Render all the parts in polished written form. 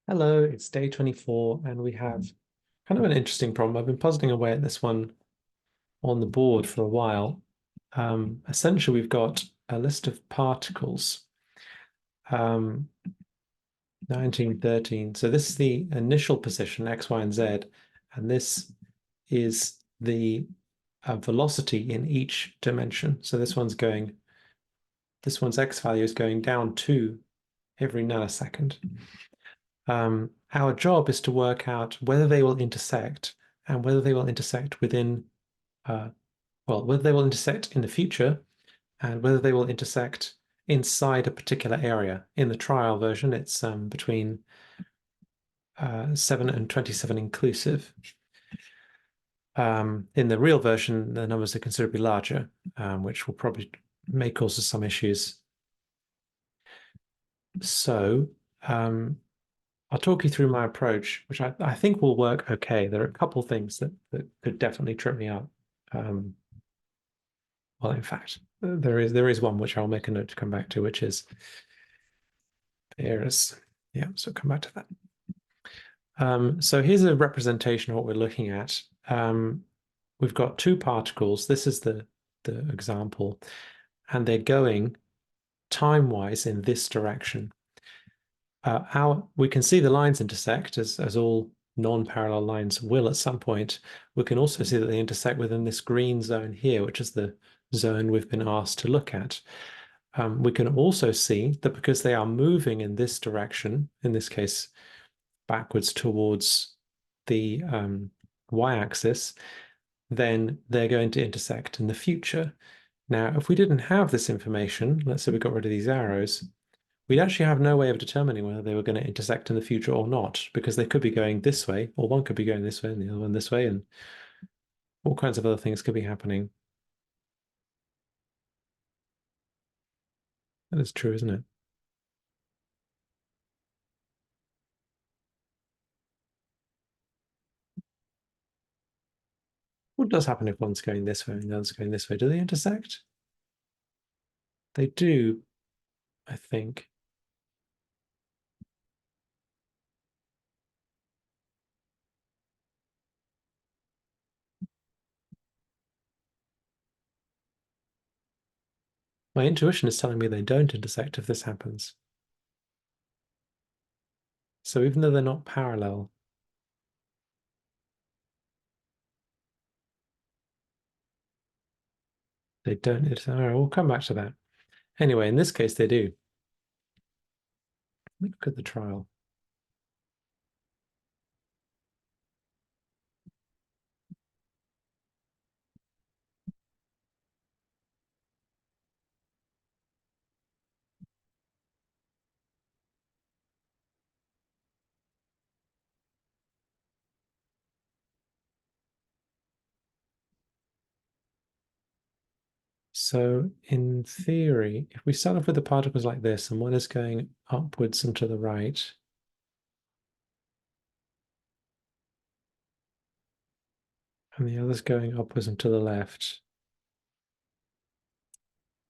Hello, it's day 24, and we have kind of an interesting problem. I've been puzzling away at this one on the board for a while. Essentially, we've got a list of particles, um, 1913. So this is the initial position, x, y, and z, and this is the velocity in each dimension. So this one's x value is going down 2 every nanosecond. Our job is to work out whether they will intersect and whether they will intersect within, whether they will intersect in the future and whether they will intersect inside a particular area. In the trial version, it's between 7 and 27 inclusive. In the real version, the numbers are considerably larger, which will probably may cause us some issues. So, I'll talk you through my approach, which I think will work okay. There are a couple of things that could definitely trip me up. Well, in fact, there is one which I'll make a note to come back to, which is errors. Yeah, so come back to that. So here's a representation of what we're looking at. We've got two particles. This is the example, and they're going time-wise in this direction. We can see the lines intersect as all non-parallel lines will at some point. We can also see that they intersect within this green zone here, which is the zone we've been asked to look at. We can also see that because they are moving in this direction, in this case, backwards towards the y-axis, then they're going to intersect in the future. Now, if we didn't have this information, let's say we got rid of these arrows, we'd actually have no way of determining whether they were going to intersect in the future or not, because they could be going this way, or one could be going this way and the other one this way, and all kinds of other things could be happening. That is true, isn't it? What does happen if one's going this way and the other's going this way? Do they intersect? They do, I think. My intuition is telling me they don't intersect if this happens. So even though they're not parallel, they don't intersect. All right, we'll come back to that. Anyway, in this case, they do. Look at the trial. So in theory, if we start off with the particles like this, and one is going upwards and to the right, and the other's going upwards and to the left,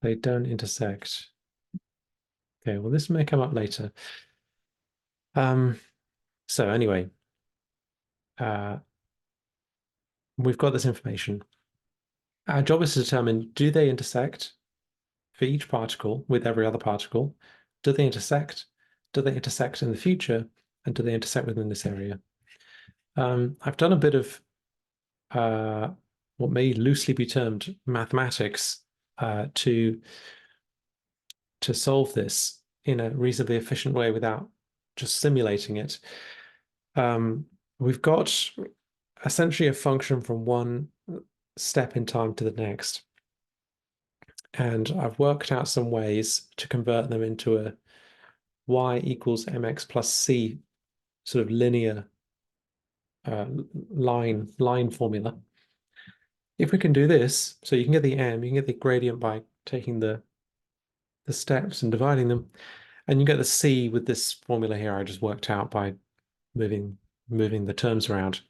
they don't intersect. Okay, well, this may come up later. So anyway, we've got this information. Our job is to determine, do they intersect for each particle with every other particle? Do they intersect? Do they intersect in the future? And do they intersect within this area? I've done a bit of what may loosely be termed mathematics to solve this in a reasonably efficient way without just simulating it. We've got essentially a function from one step in time to the next. And I've worked out some ways to convert them into a y equals mx plus c sort of linear line formula. If we can do this, so you can get the m, you can get the gradient by taking the steps and dividing them, and you get the c with this formula here I just worked out by moving the terms around.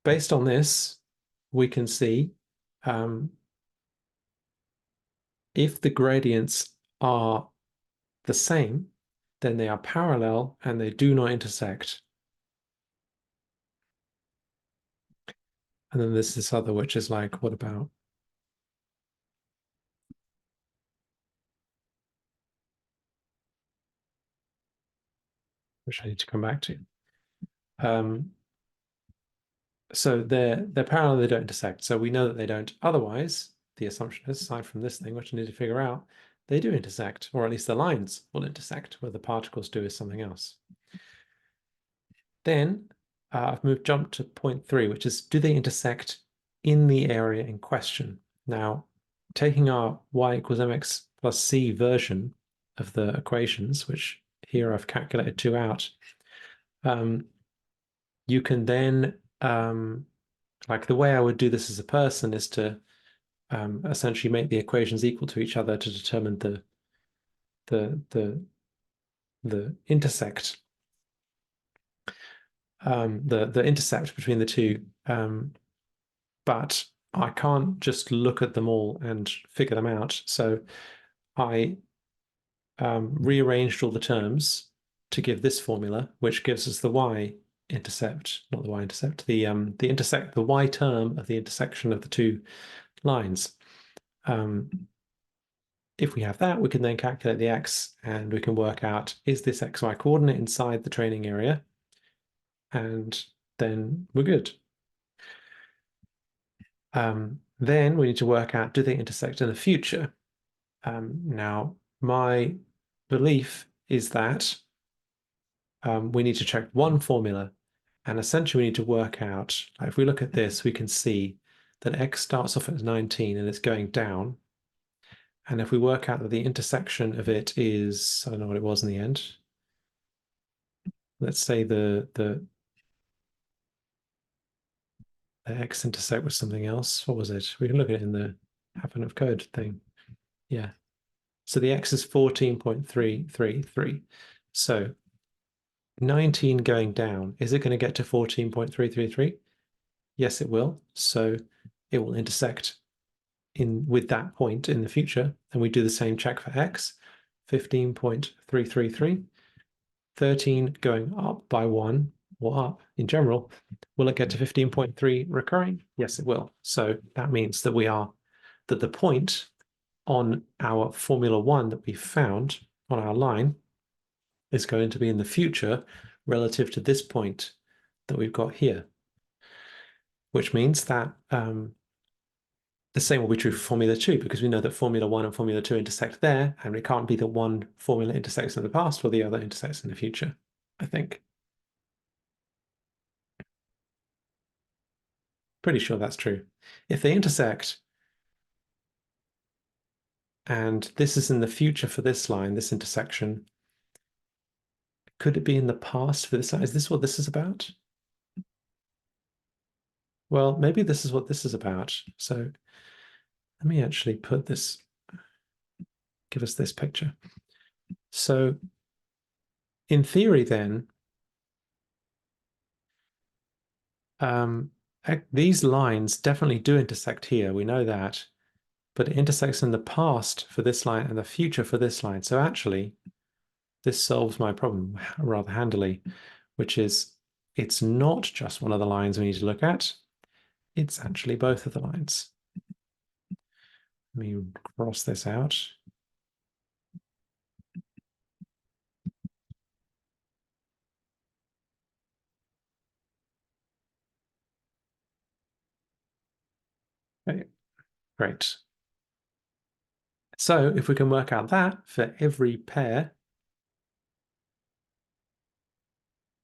Based on this, we can see if the gradients are the same, then they are parallel and they do not intersect. And then there's this other, which is like, what about? Which I need to come back to. So they're parallel, they don't intersect. So we know that they don't. Otherwise, the assumption is, aside from this thing, which I need to figure out, they do intersect, or at least the lines will intersect. Where the particles do is something else. Then I've jumped to point 3, which is, do they intersect in the area in question? Now, taking our y equals mx plus c version of the equations, which here I've calculated 2 out, you can then, like the way I would do this as a person is to essentially make the equations equal to each other to determine the intersect, the intercept between the two. But I can't just look at them all and figure them out. So I rearranged all the terms to give this formula, which gives us the y-intercept, not the y-intercept, the y term of the intersection of the two lines. If we have that, we can then calculate the x, and we can work out, is this xy coordinate inside the training area? And then we're good. Then we need to work out, do they intersect in the future? Now, my belief is that we need to check one formula, and essentially we need to work out, like if we look at this, we can see that x starts off at 19 and it's going down. And if we work out that the intersection of it is, I don't know what it was in the end. Let's say the x intersect with something else. What was it? We can look at it in the happen of code thing. Yeah. So the x is 14.333. So 19 going down, is it going to get to 14.333? Yes, it will. So it will intersect with that point in the future. And we do the same check for x, 15.333. 13 going up by 1, or up in general. Will it get to 15.3 recurring? Yes, it will. So that means that that the point on our Formula 1 that we found on our line is going to be in the future relative to this point that we've got here, which means that the same will be true for Formula 2, because we know that Formula 1 and Formula 2 intersect there, and it can't be that one formula intersects in the past or the other intersects in the future, I think. Pretty sure that's true. If they intersect, and this is in the future for this line, this intersection, could it be in the past for this line? Is this what this is about? Well, maybe this is what this is about. So let me actually put this, give us this picture. So in theory then, these lines definitely do intersect here. We know that, but it intersects in the past for this line and the future for this line. So actually, this solves my problem rather handily, which is it's not just one of the lines we need to look at. It's actually both of the lines. Let me cross this out. Okay, great. So if we can work out that for every pair,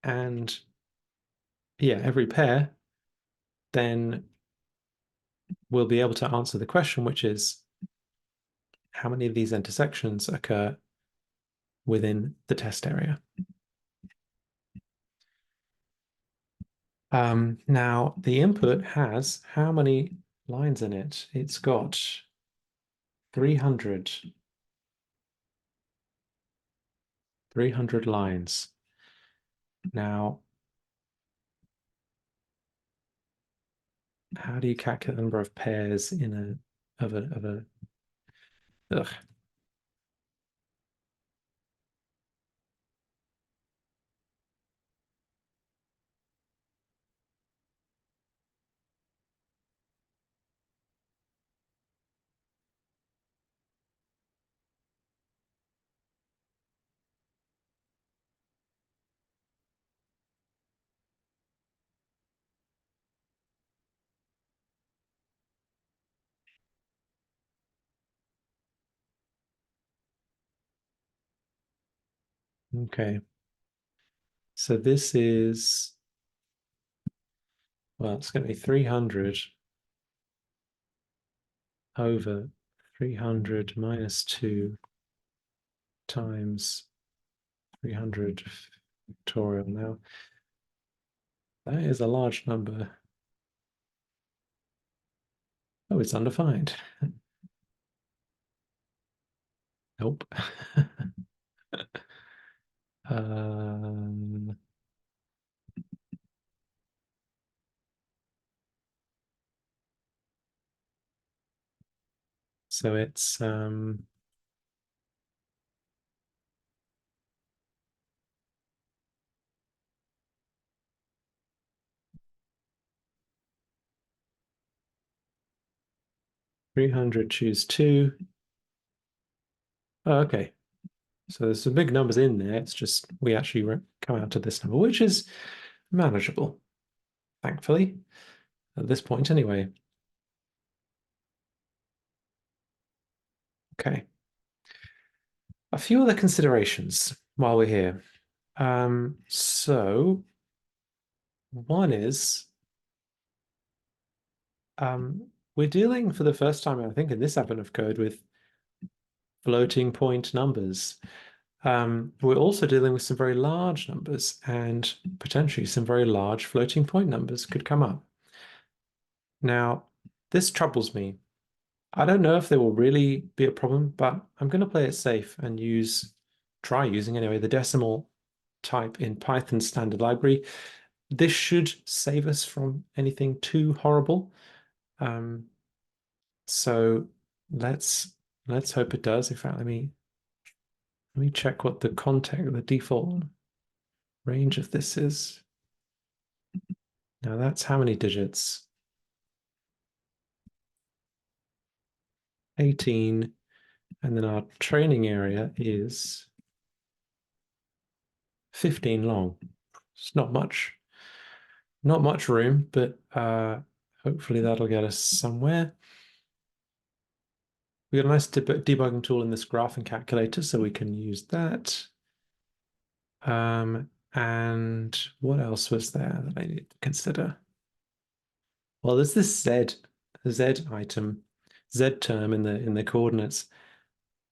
and yeah, every pair, then we'll be able to answer the question, which is how many of these intersections occur within the test area. Now, the input has how many lines in it? It's got 300 lines. Now, how do you calculate the number of pairs in a ugh. Okay. So this is, well, it's going to be 300 over 300 minus 2 times 300 factorial. Now, that is a large number. Oh, it's undefined. Nope. Um, so it's 300 choose 2. Oh, okay. So there's some big numbers in there. It's just we actually come out to this number, which is manageable, thankfully, at this point anyway. Okay. A few other considerations while we're here. So one is we're dealing for the first time, I think, in this advent of code with floating point numbers. We're also dealing with some very large numbers, and potentially some very large floating point numbers could come up. Now, this troubles me. I don't know if there will really be a problem, but I'm going to play it safe and try using anyway, the decimal type in Python standard library. This should save us from anything too horrible. Um, so let's hope it does. In fact, let me check what the default range of this is. Now that's how many digits? 18. And then our training area is 15 long. It's not much room, but hopefully that'll get us somewhere. We got a nice debugging tool in this graphing calculator, so we can use that. And what else was there that I need to consider? Well, there's this Z item, Z term in the coordinates.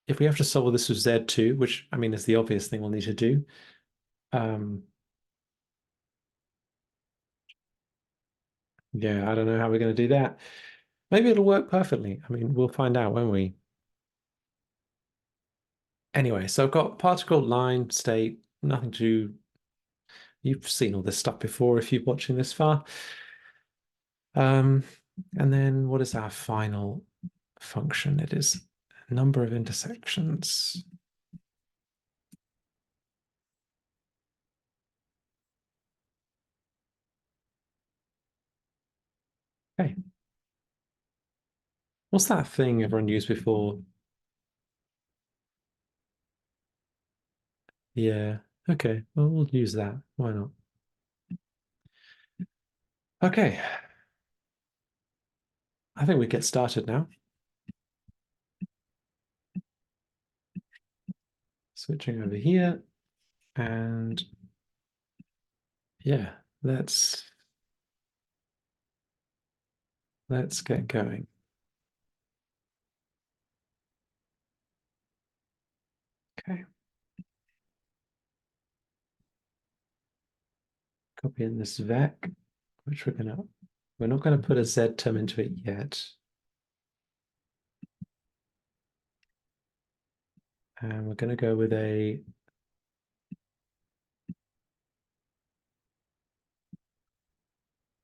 If we have to solve this with Z2, which I mean is the obvious thing we'll need to do, yeah, I don't know how we're going to do that. Maybe it'll work perfectly. I mean, we'll find out, won't we? Anyway, so I've got particle, line, state, nothing to. You've seen all this stuff before if you're watching this far. Um, and then what is our final function? It is number of intersections. Okay. What's that thing everyone used before? Yeah. Okay. Well, we'll use that. Why not? Okay. I think we get started now. Switching over here. And yeah, let's get going. Okay. Copy in this vec, which we're not gonna put a Z term into it yet. And we're gonna go with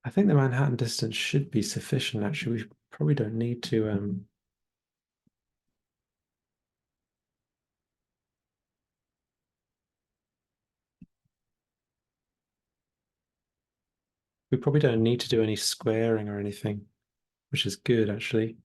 I think the Manhattan distance should be sufficient. Actually, we probably don't need to we probably don't need to do any squaring or anything, which is good actually.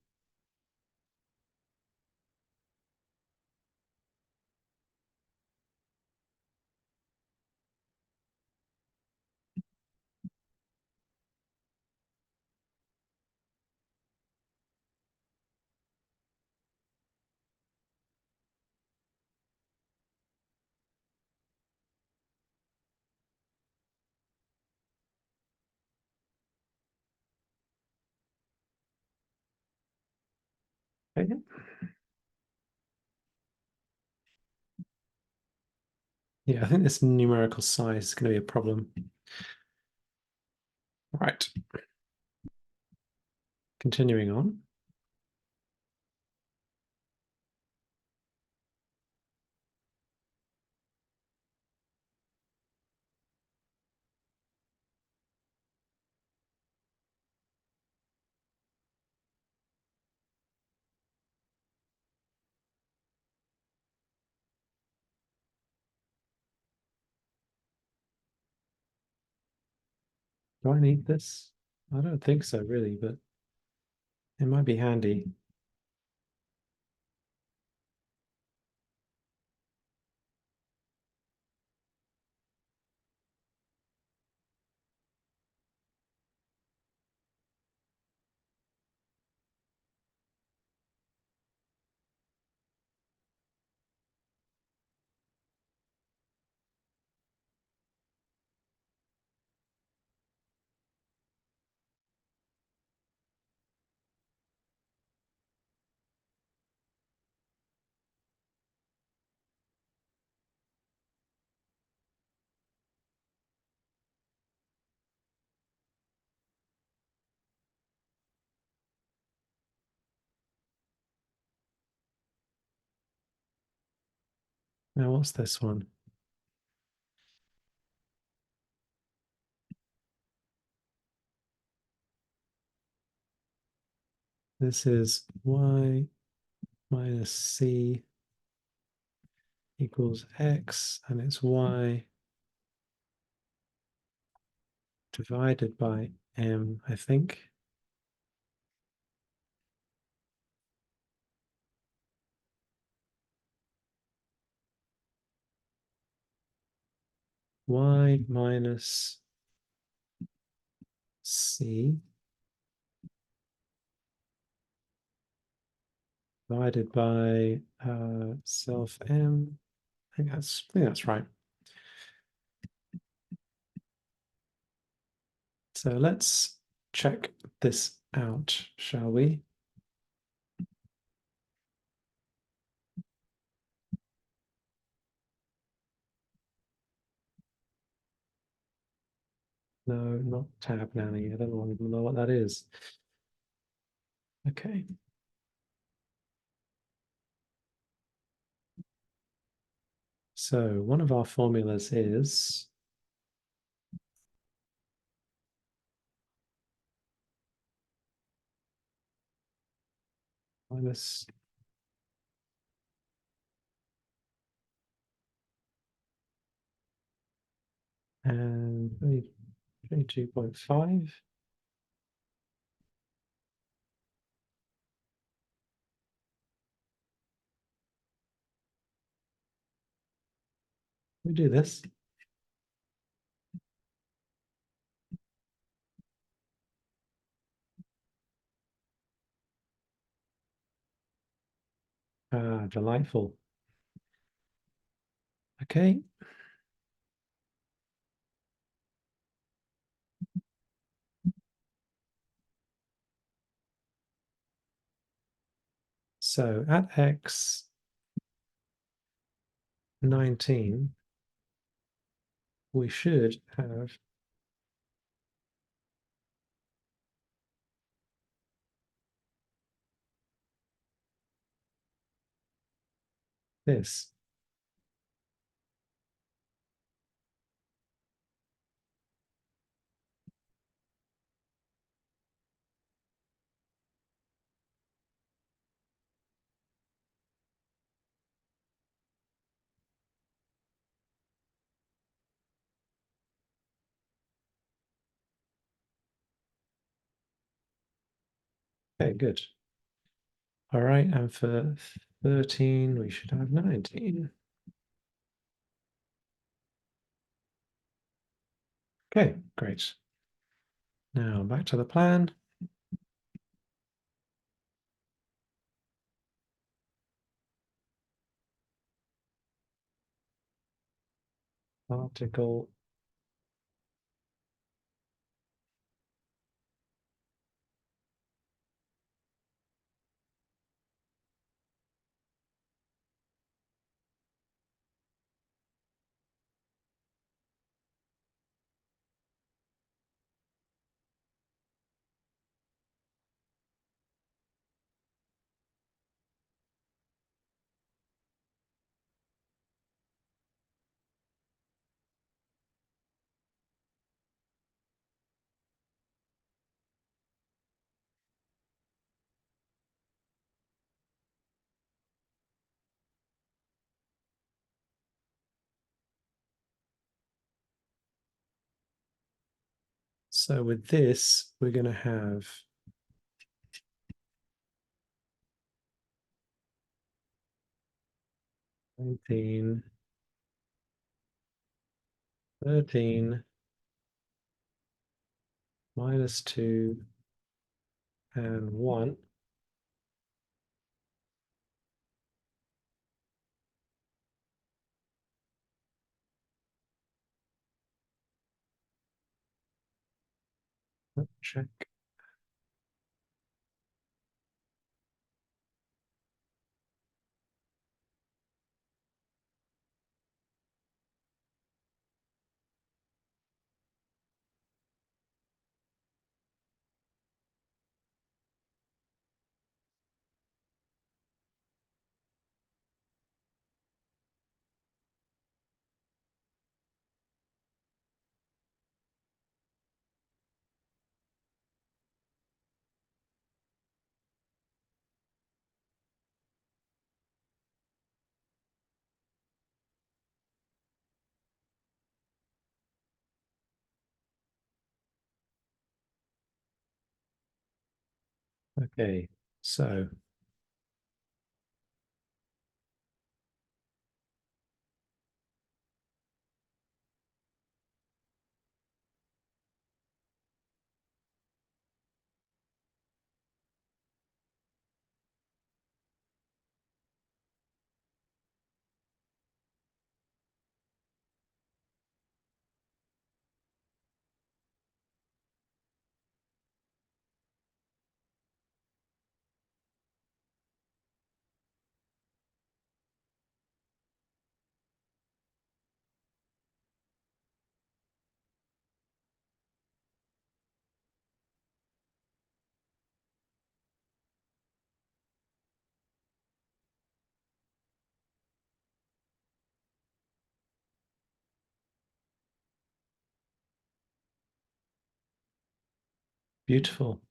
Okay. Yeah, I think this numerical size is going to be a problem. Right. Continuing on. Do I need this? I don't think so, really, but it might be handy. Now, what's this one? This is y minus c equals x, and it's y divided by m, I think. Y minus c divided by self m. I think that's right. So let's check this out, shall we? No, not tab nanny. I don't even know what that is. Okay. So one of our formulas is minus and 22.5. We do this. Ah, delightful. Okay. So at x 19, we should have this. Okay, good. All right, and for 13, we should have 19. Okay, great. Now back to the plan. Particle So with this, we're going to have 19, 13, -2, and 1. Check. Okay, so beautiful.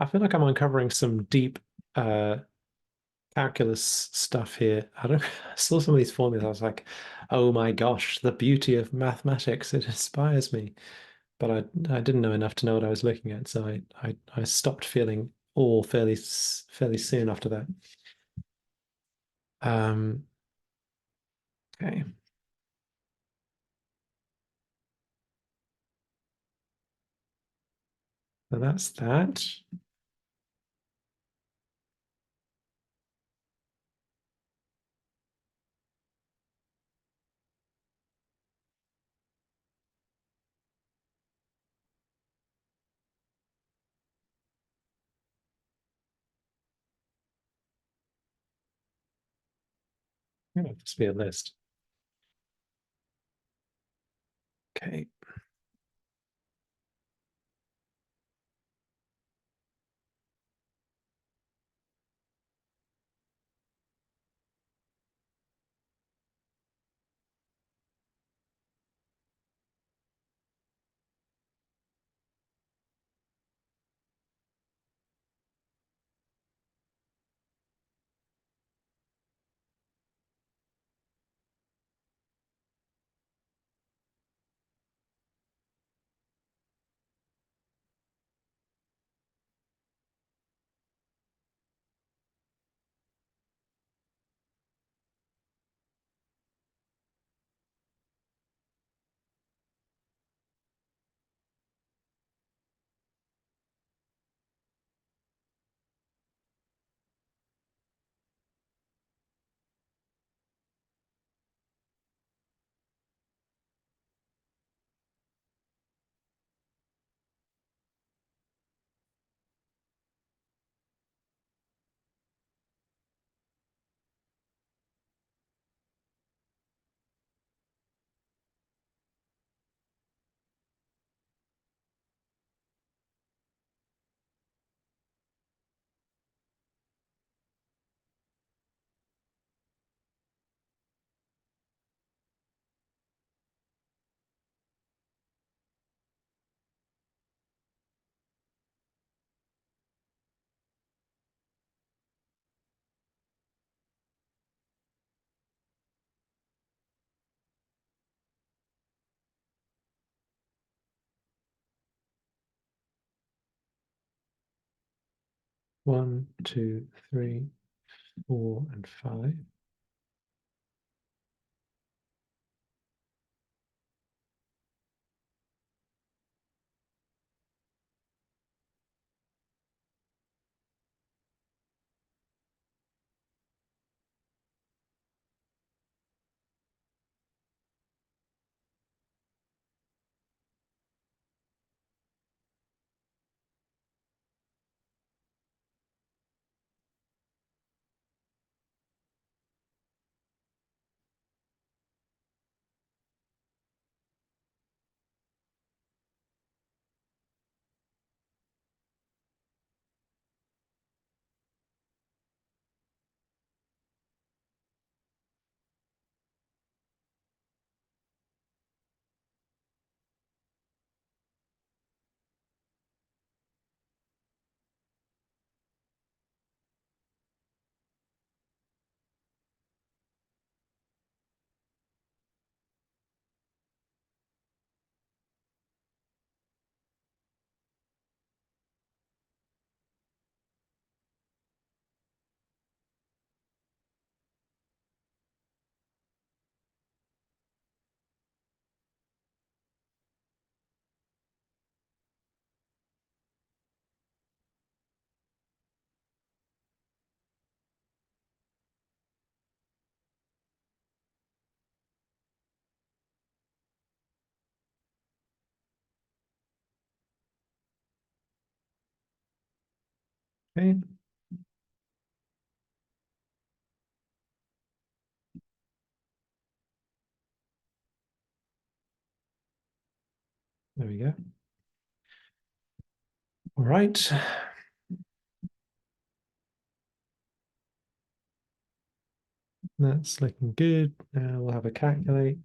I feel like I'm uncovering some deep uh, calculus stuff here. I don't. I saw some of these formulas. I was like, oh my gosh, the beauty of mathematics. It inspires me. But I didn't know enough to know what I was looking at, so I stopped feeling awe fairly soon after that. Um, okay, so that's that. It'll just be a list. Okay. 1, 2, 3, 4, and 5. Okay. There we go. All right. That's looking good. Now we'll have a calculate.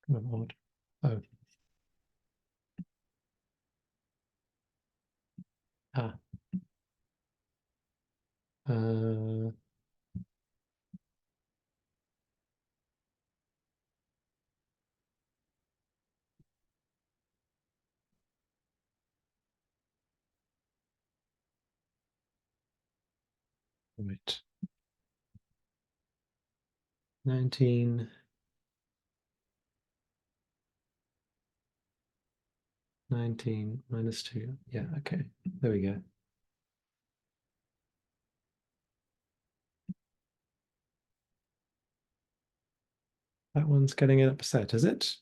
Kind of odd. Oh. Ah. Uh, right. 19, 19 minus 2. Yeah, okay. There we go. That one's getting upset, is it?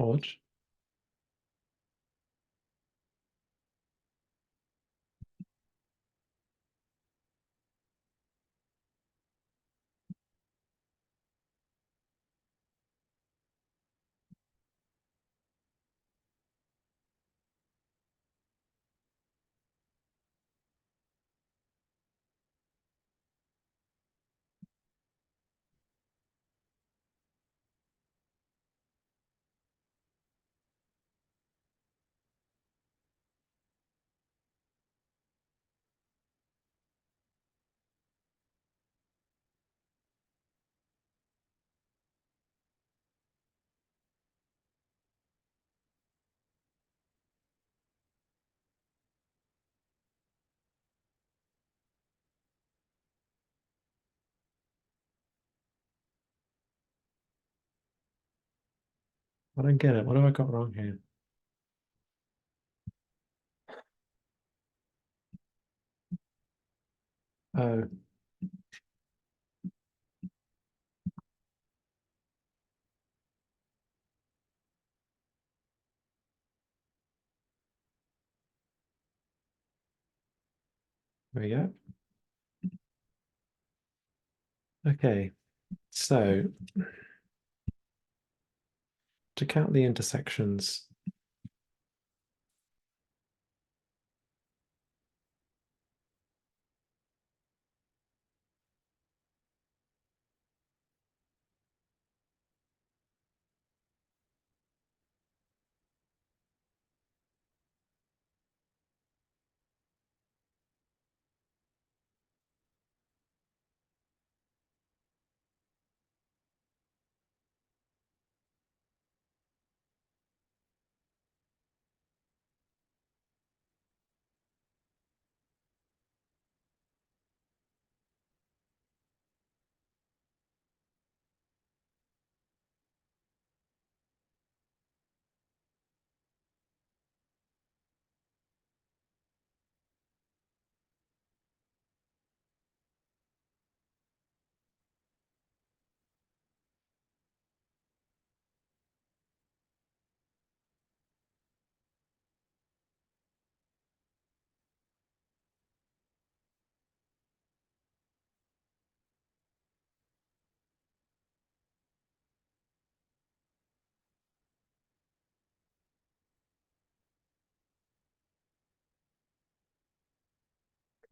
Odd. I don't get it. What have I got wrong here? Oh, there we go. Okay, so to count the intersections,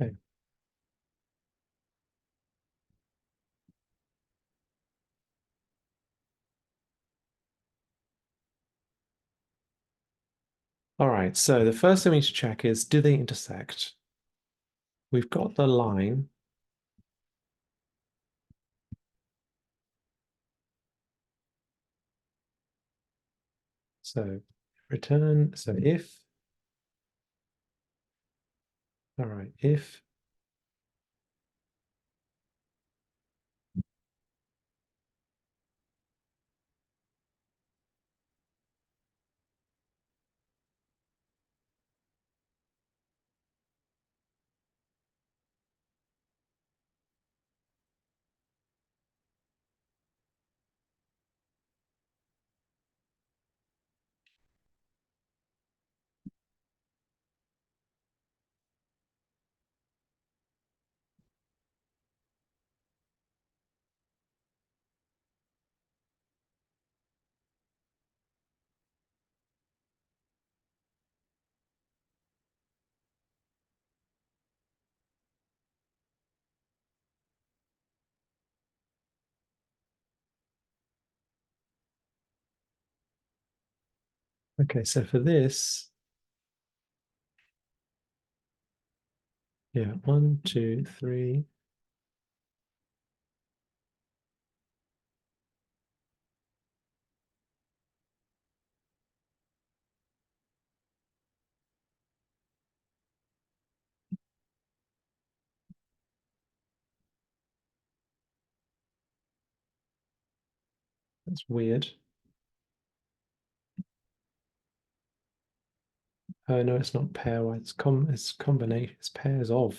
okay. All right, so the first thing we need to check is, do they intersect? We've got the line. So return, so if, all right, if, okay, so for this, yeah, 1, 2, 3. That's weird. Oh no, it's not pairwise. It's combination. It's pairs of.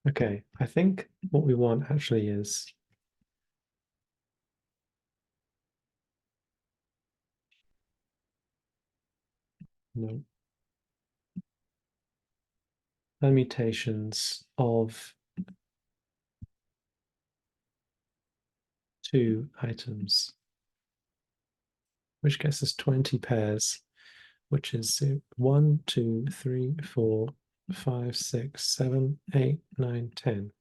Okay, I think what we want actually is no permutations of two items, which gets us 20 pairs, which is 1, 2, 3, 4, 5, 6, 7, 8, 9, 10.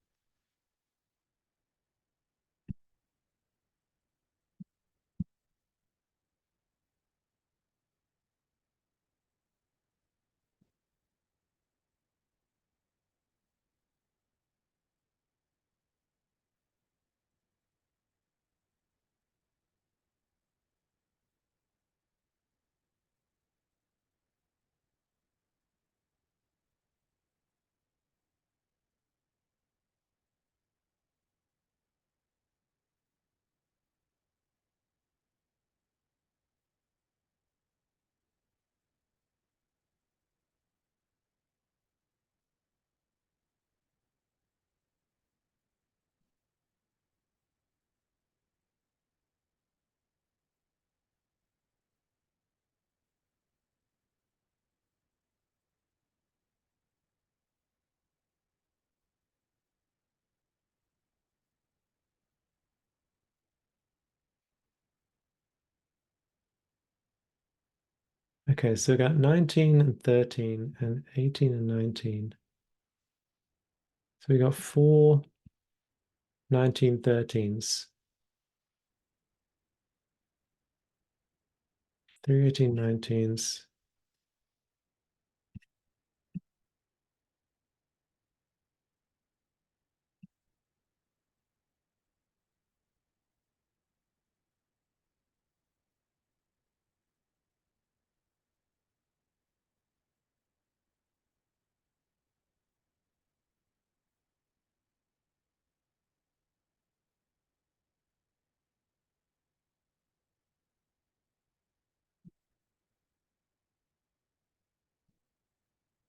Okay, so we got 19 and 13 and 18 and 19. So we got 4 1913s, 3 1819s.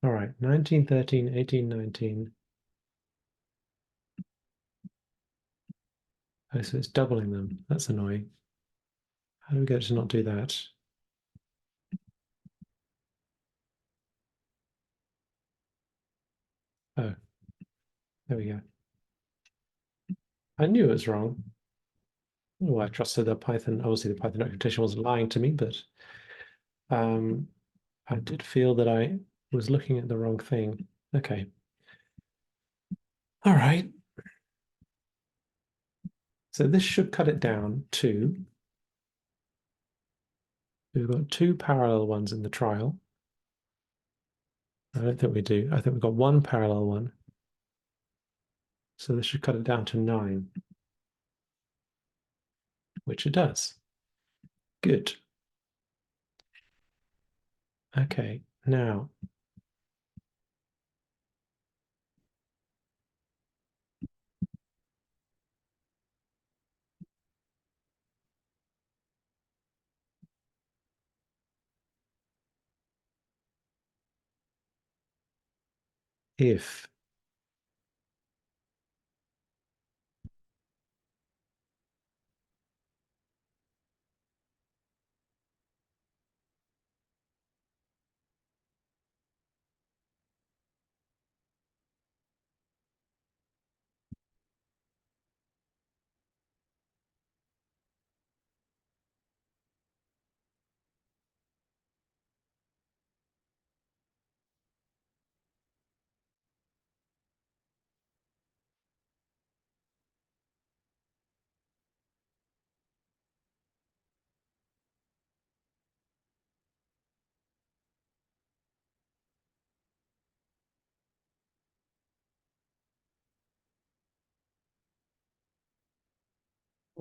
All right, 1913, 1819. Oh, so it's doubling them. That's annoying. How do we get to not do that? Oh, there we go. I knew it was wrong. Oh, I trusted the Python. Obviously, the Python documentation wasn't lying to me, but um, I did feel that I was looking at the wrong thing. Okay. All right. So this should cut it down to, we've got two parallel ones in the trial. I don't think we do. I think we've got one parallel one. So this should cut it down to 9, which it does. Good. Okay, now if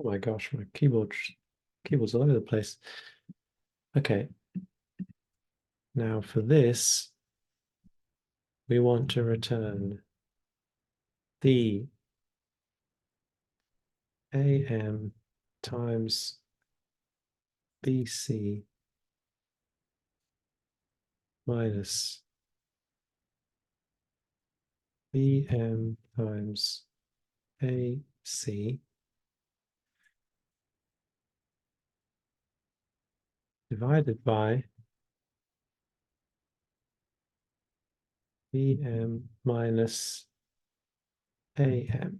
oh my gosh, my keyboard's all over the place. Okay, now for this, we want to return the AM times BC minus Bm times AC divided by Bm minus AM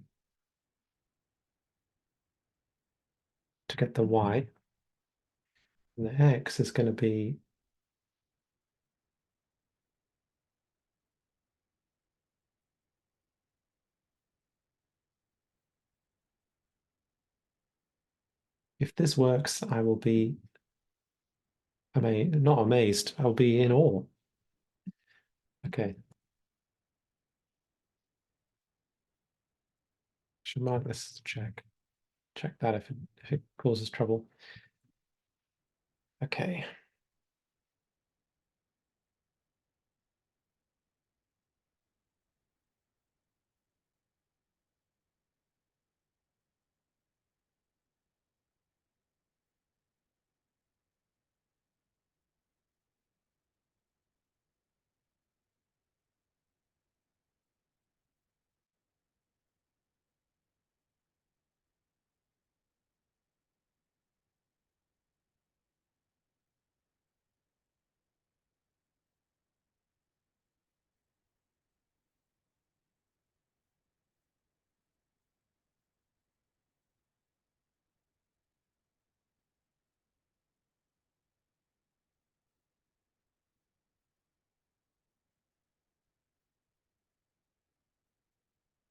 to get the Y. And the X is going to be if this works, I will be not amazed, I'll be in awe. Okay. Should mark this as a check. Check that if it causes trouble. Okay.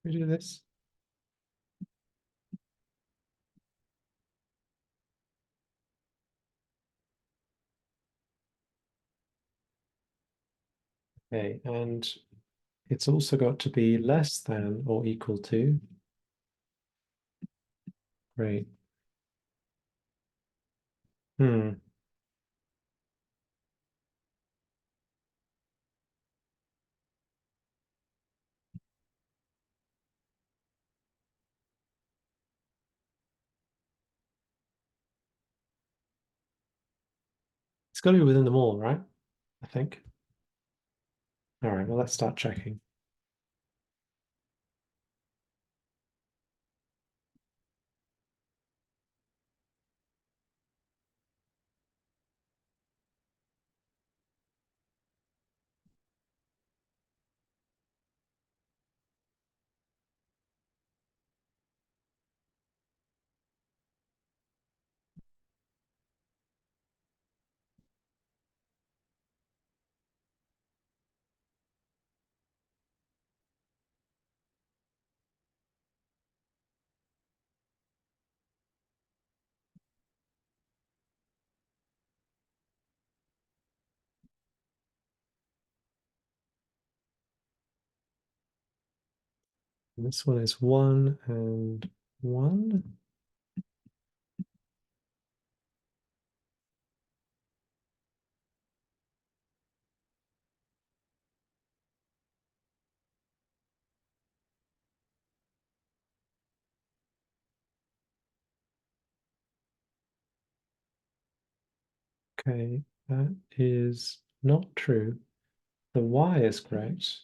We do this. Okay, and it's also got to be less than or equal to. Great. Hmm. It's got to be within them all, right? I think. All right, well, let's start checking. And this one is 1 and 1. Okay, that is not true. The Y is correct.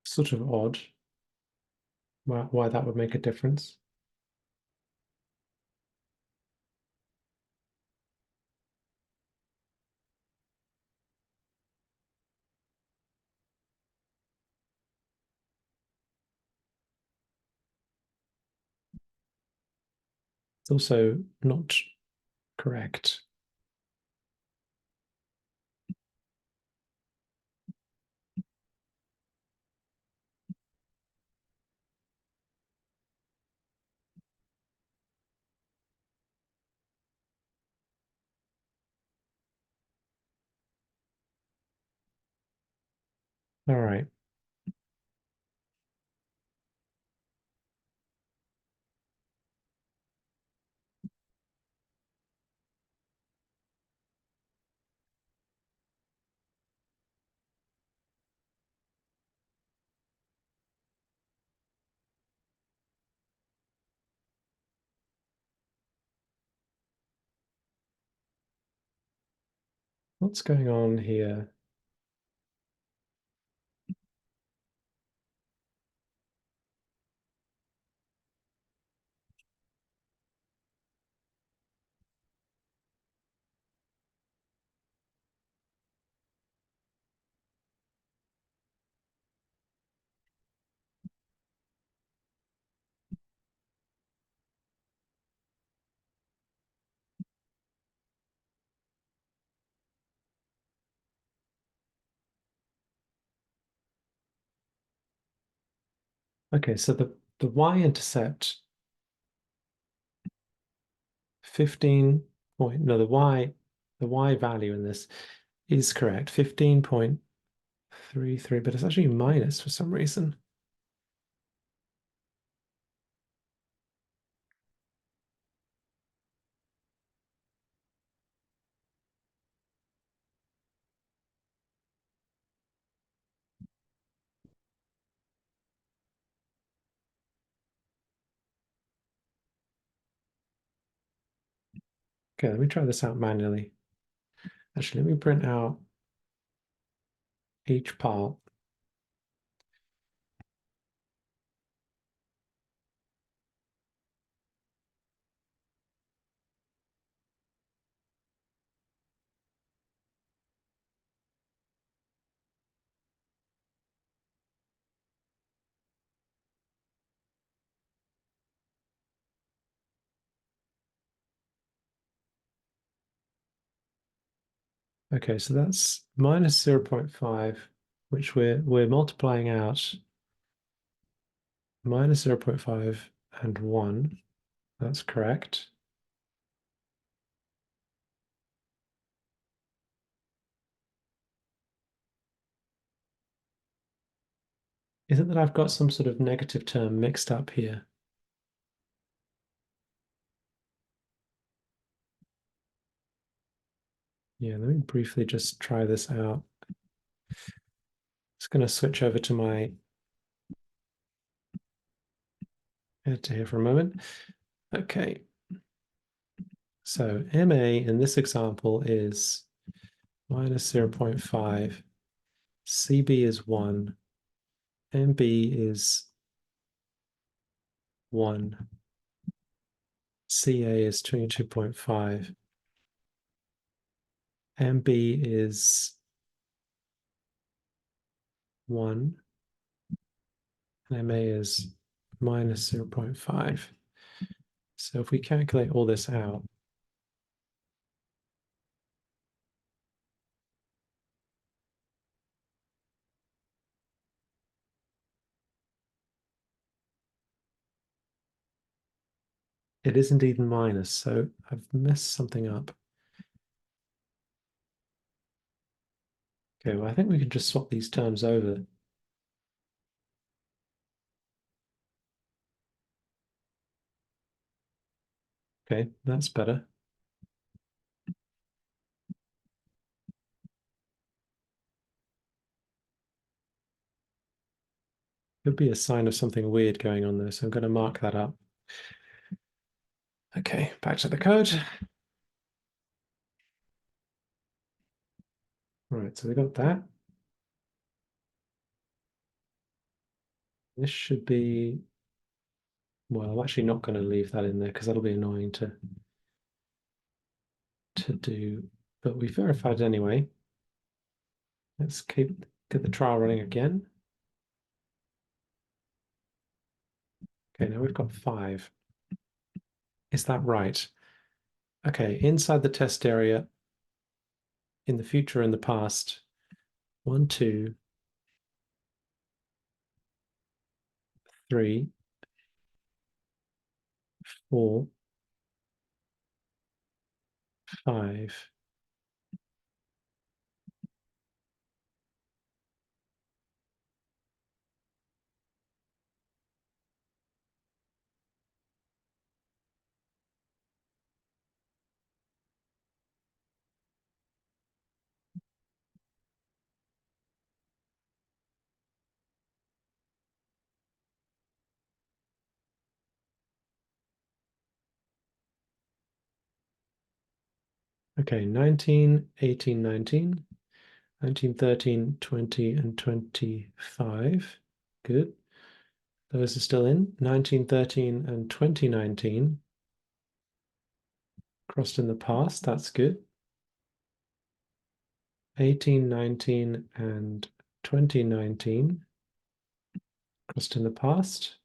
Sort of odd why that would make a difference. It's also not correct. All right. what's going on here? Okay, so the y-intercept 15 point, no, the y value in this is correct, 15.33, but it's actually minus for some reason. Okay, let me try this out manually. Actually, let me print out each part. Okay, so that's minus 0.5, which we're multiplying out minus 0.5 and 1. That's correct. Is it that I've got some sort of negative term mixed up here? Yeah, let me briefly just try this out. Just going to switch over to my editor here for a moment. Okay. So MA in this example is minus 0.5, CB is 1, MB is 1, CA is 22.5, MB is 1, and MA is minus 0.5. So if we calculate all this out, it is indeed minus, so I've messed something up. Okay, well, I think we can just swap these terms over. Okay, that's better. Could be a sign of something weird going on there, so I'm going to mark that up. Okay, back to the code. Right, so we got that. This should be, well, I'm actually not going to leave that in there because that'll be annoying to do, but we verified it anyway. Let's get the trial running again. Okay, now we've got 5. Is that right? Okay, inside the test area, in the future and the past, 1, 2, 3, 4, 5. Okay, 19, 18, 19, 19, 13, 20, and 25. Good. Those are still in. 19, 13, and 2019. Crossed in the past. That's good. 18, 19, and 2019. Crossed in the past.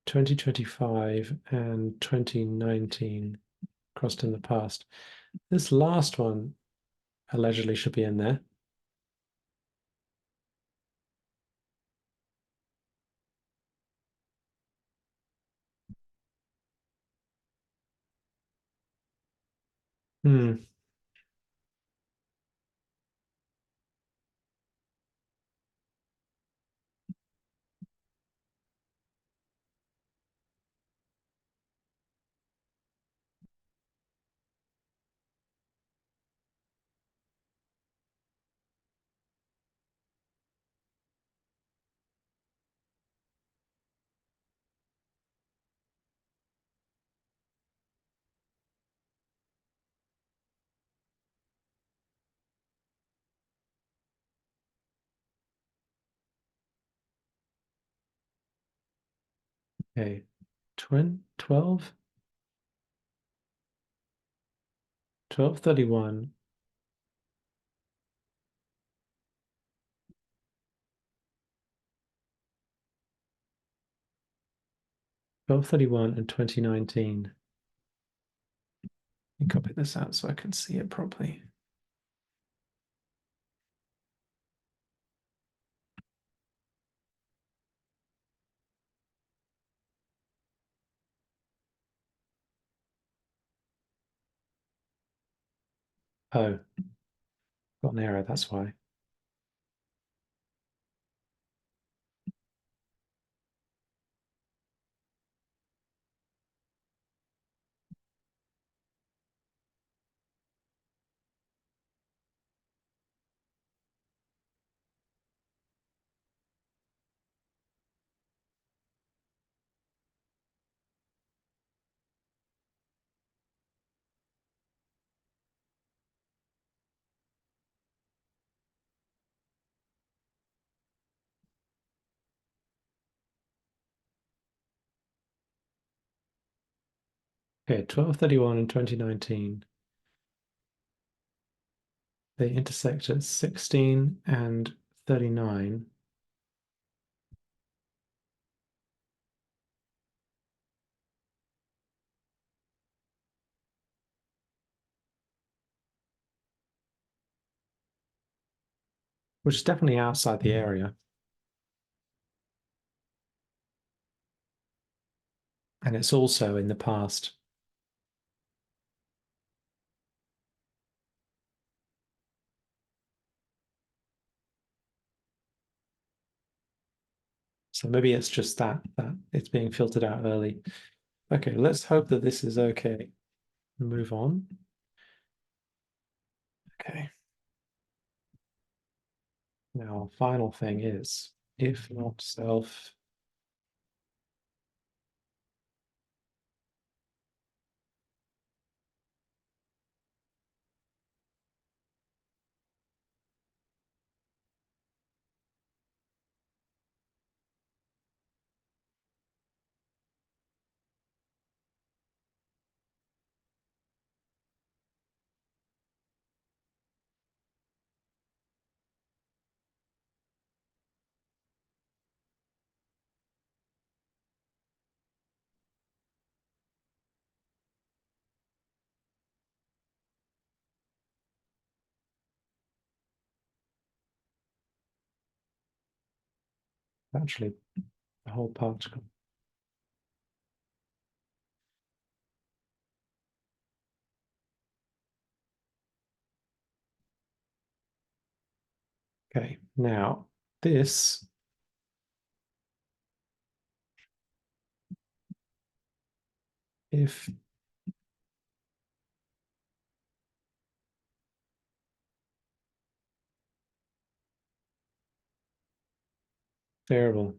2025 and 2019. Crossed in the past. This last one allegedly should be in there. Hmm. Okay. 12, 1231, 1231 and 2019. Let me copy this out so I can see it properly. Oh, got an error, that's why. Okay, 1231 and 2019. They intersect at 16 and 39. Which is definitely outside the area. And it's also in the past. So maybe it's just that it's being filtered out early. Okay, let's hope that this is okay. Move on. Okay. Now, final thing is, if not self, actually, the whole particle. Okay, now this if variable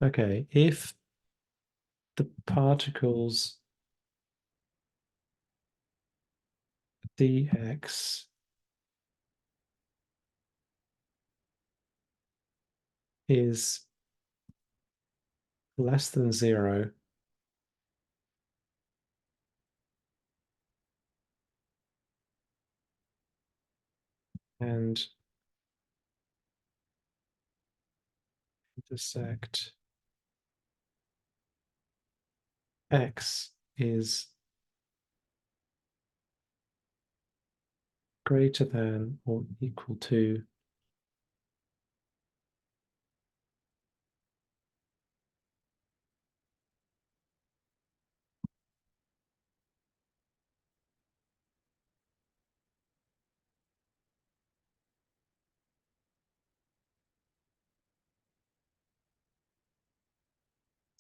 Okay, if the particles dx is less than 0, and intersect x is greater than or equal to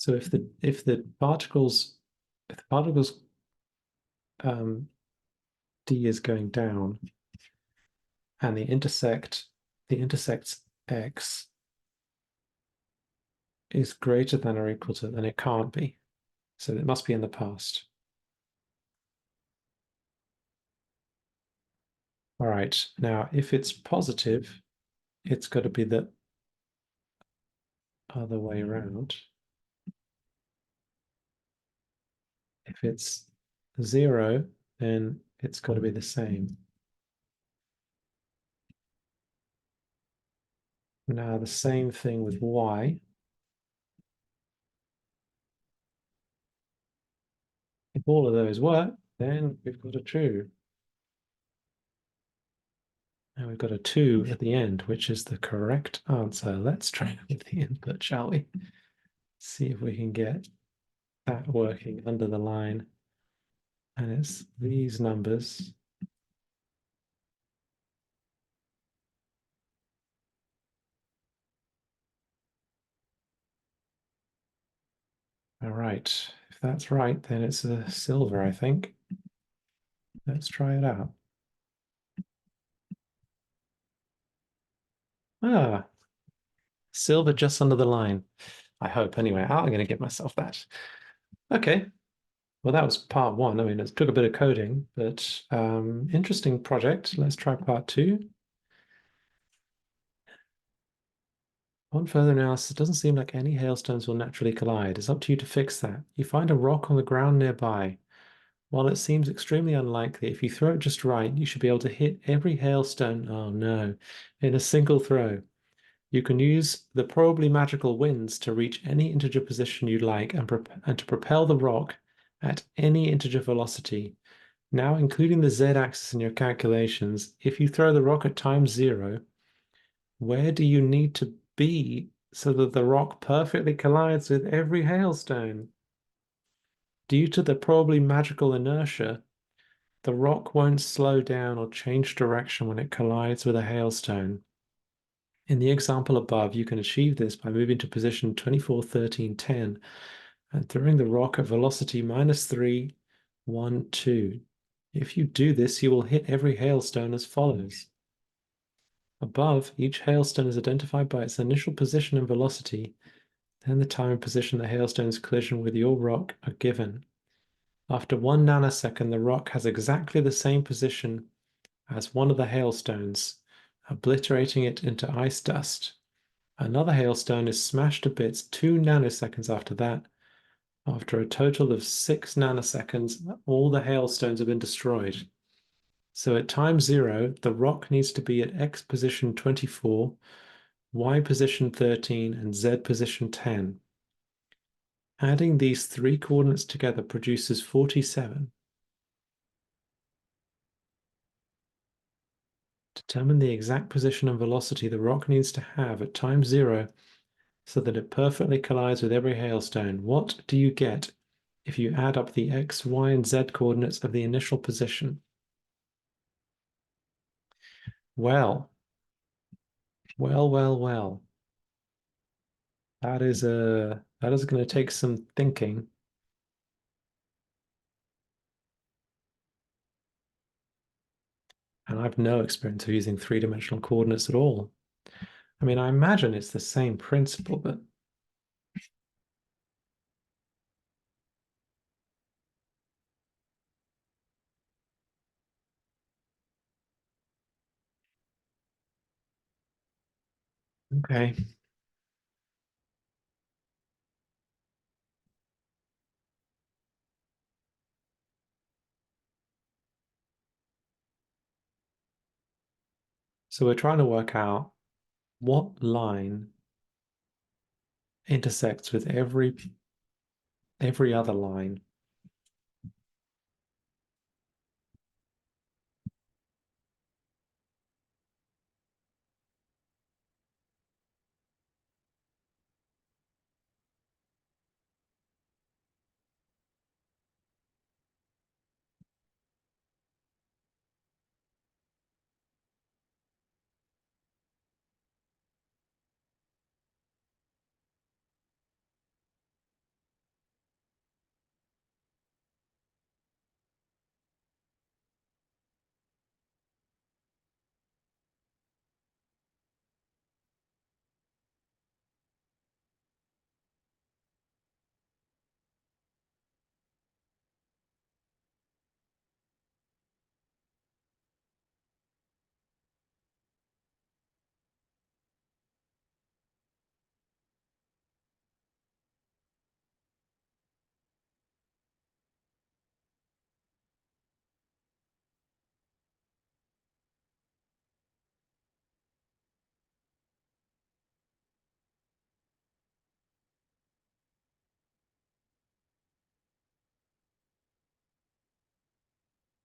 so if the particles um, d is going down and the intersects x is greater than or equal to, then it can't be. So it must be in the past. All right, now if it's positive, it's got to be the other way around. If it's 0, then it's got to be the same. Now the same thing with y. If all of those work, then we've got a true. And we've got a 2 at the end, which is the correct answer. Let's try it with the input, shall we? See if we can get that working under the line. And it's these numbers. All right, if that's right, then it's a silver, I think. Let's try it out. Ah, silver just under the line. I hope, anyway. I'm going to give myself that. Okay, well, that was part one. I mean, it took a bit of coding, but interesting project. Let's try part two. On further analysis, it doesn't seem like any hailstones will naturally collide. It's up to you to fix that. You find a rock on the ground nearby. While it seems extremely unlikely, if you throw it just right, you should be able to hit every hailstone, oh no, in a single throw. You can use the probably magical winds to reach any integer position you like and to propel the rock at any integer velocity. Now, including the z-axis in your calculations, if you throw the rock at time 0, where do you need to be so that the rock perfectly collides with every hailstone? Due to the probably magical inertia, the rock won't slow down or change direction when it collides with a hailstone. In the example above, you can achieve this by moving to position 24, 13, 10 and throwing the rock at velocity -3, 1, 2. If you do this, you will hit every hailstone as follows. Above, each hailstone is identified by its initial position and velocity. Then the time and position the hailstone's collision with your rock are given. After 1 nanosecond, the rock has exactly the same position as one of the hailstones, obliterating it into ice dust. Another hailstone is smashed to bits 2 nanoseconds after that. After a total of 6 nanoseconds, all the hailstones have been destroyed. So at time 0, the rock needs to be at X position 24, Y position 13, and Z position 10. Adding these three coordinates together produces 47. Determine the exact position and velocity the rock needs to have at time 0 so that it perfectly collides with every hailstone. What do you get if you add up the X, Y, and Z coordinates of the initial position? Well, well. That is going to take some thinking. And I've no experience of using three-dimensional coordinates at all. I mean, I imagine it's the same principle, but Okay. So we're trying to work out what line intersects with every other line.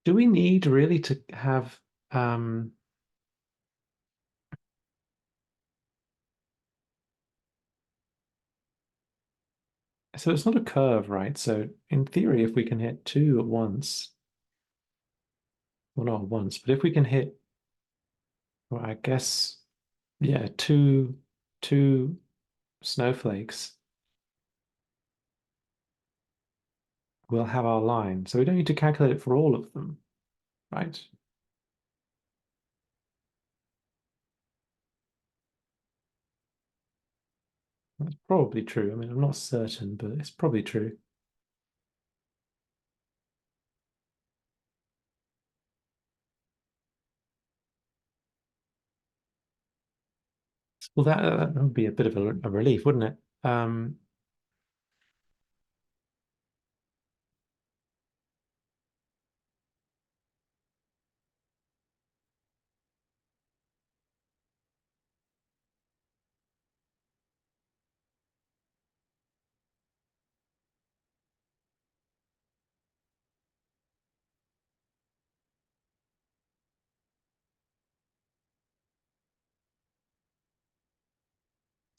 Do we need really to have so it's not a curve, right? So in theory, if we can hit two at once, well, not at once, but if we can hit, well, I guess, yeah, two snowflakes, we'll have our line. So we don't need to calculate it for all of them, right? That's probably true. I mean, I'm not certain, but it's probably true. Well, that would be a bit of a relief, wouldn't it?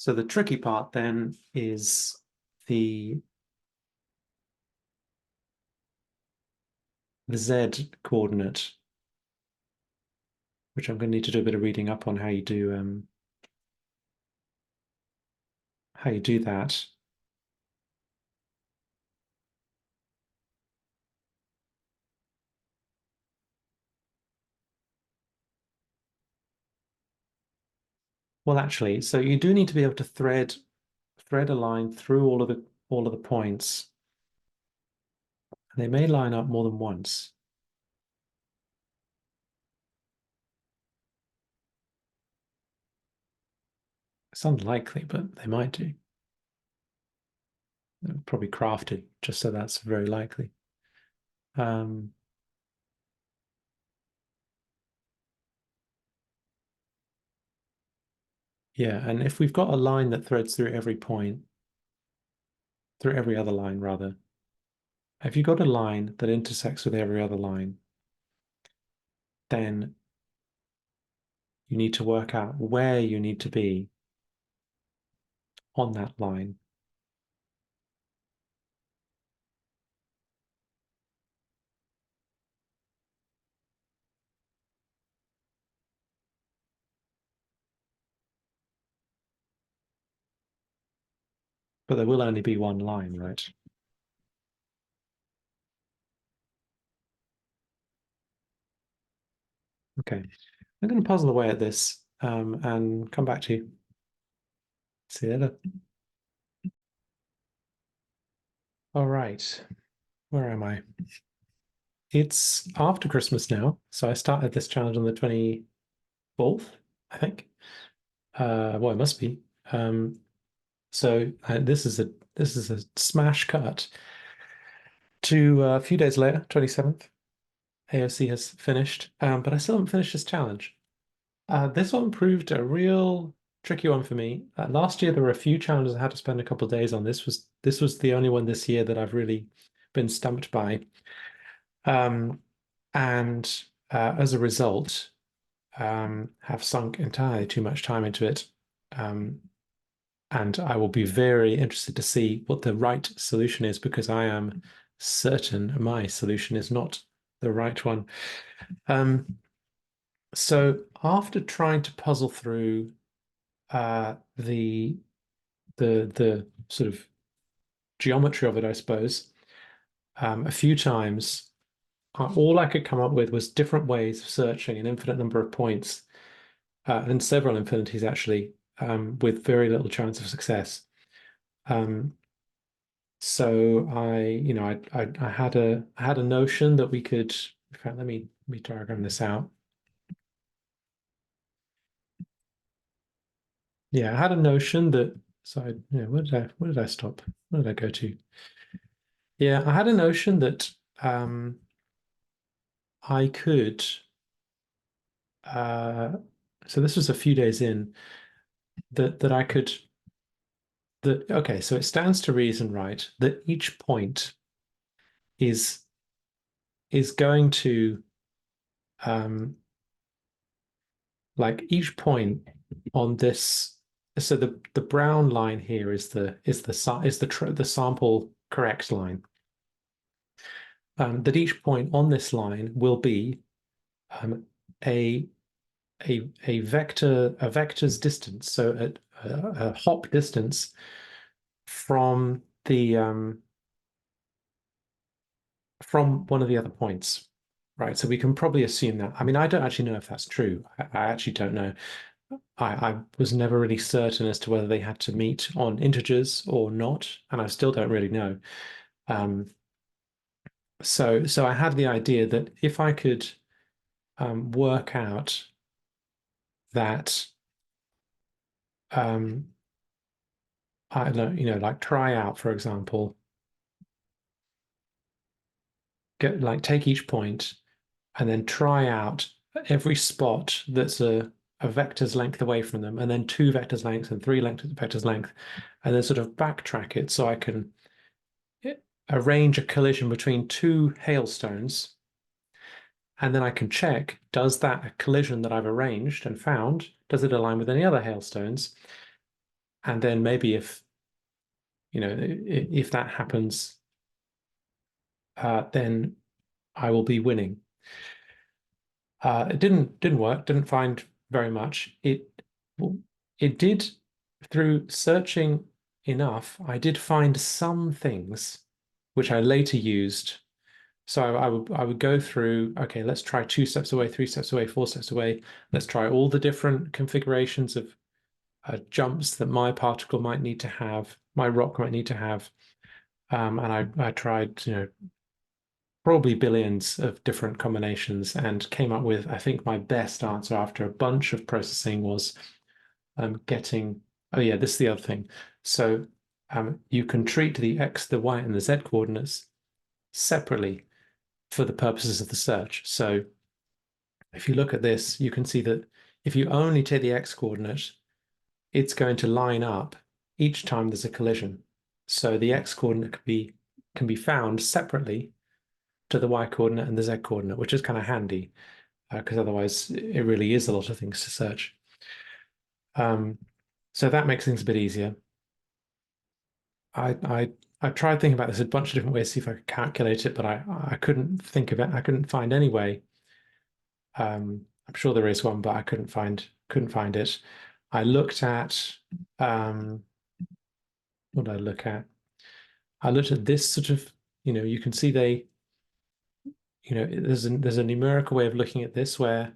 So the tricky part then is the the Z coordinate, which I'm going to need to do a bit of reading up on how you do that. Well, actually, so you do need to be able to thread a line through all of the points, and they may line up more than once. It's unlikely, but they might do. They're probably crafted just so that's very likely. Um, yeah, and if we've got a line that threads through every point, through every other line rather, if you've got a line that intersects with every other line, then you need to work out where you need to be on that line. But there will only be one line, right? Okay. I'm going to puzzle away at this and come back to you. See you later. All right. Where am I? It's after Christmas now. So I started this challenge on the 24th, I think. Well, it must be. So this is a smash cut to a few days later, 27th. AOC has finished, but I still haven't finished this challenge. This one proved a real tricky one for me. Last year there were a few challenges I had to spend a couple of days on. This was the only one this year that I've really been stumped by. And as a result, have sunk entirely too much time into it. And I will be very interested to see what the right solution is, because I am certain my solution is not the right one. So after trying to puzzle through the sort of geometry of it, I suppose, a few times, all I could come up with was different ways of searching an infinite number of points, and several infinities actually, with very little chance of success. So I had a notion that we could. In fact, let me diagram this out. Yeah, I had a notion that. So where did I stop? Where did I go to? Yeah, I had a notion that I could. Uh, so this was a few days in that I could. That okay, so it stands to reason, right, that each point is going to um like each point on this. So the brown line here is the sample correct line. That each point on this line will be um, a a vector's distance, so a hop distance from the from one of the other points, right? So we can probably assume that. I mean, I don't actually know if that's true. I actually don't know. I was never really certain as to whether they had to meet on integers or not, and I still don't really know. Um, so I had the idea that if I could work out that um, I don't know, like try out, for example, take each point and then try out every spot that's a vector's length away from them, and then two vectors lengths and three vectors length, and then sort of backtrack it so I can arrange a collision between two hailstones, and then I can check, does that collision that I've arranged and found, does it align with any other hailstones? And then maybe if that happens, then I will be winning. It didn't work, didn't find very much. It did, through searching enough, I did find some things which I later used. So I would go through, okay, let's try 2 steps away, 3 steps away, 4 steps away. Let's try all the different configurations of jumps that my particle might need to have, my rock might need to have. And I tried, probably billions of different combinations, and came up with, I think my best answer after a bunch of processing was getting, oh yeah, this is the other thing. So you can treat the X, the Y, and the Z coordinates separately for the purposes of the search. So if you look at this, you can see that if you only take the X coordinate, it's going to line up each time there's a collision. So the X coordinate can be found separately to the Y coordinate and the Z coordinate, which is kind of handy, because otherwise it really is a lot of things to search. So that makes things a bit easier. I tried thinking about this a bunch of different ways to see if I could calculate it, but I couldn't think of it. I couldn't find any way. I'm sure there is one, but I couldn't find it. I looked at what did I look at? I looked at this sort of, you can see there's a numerical way of looking at this where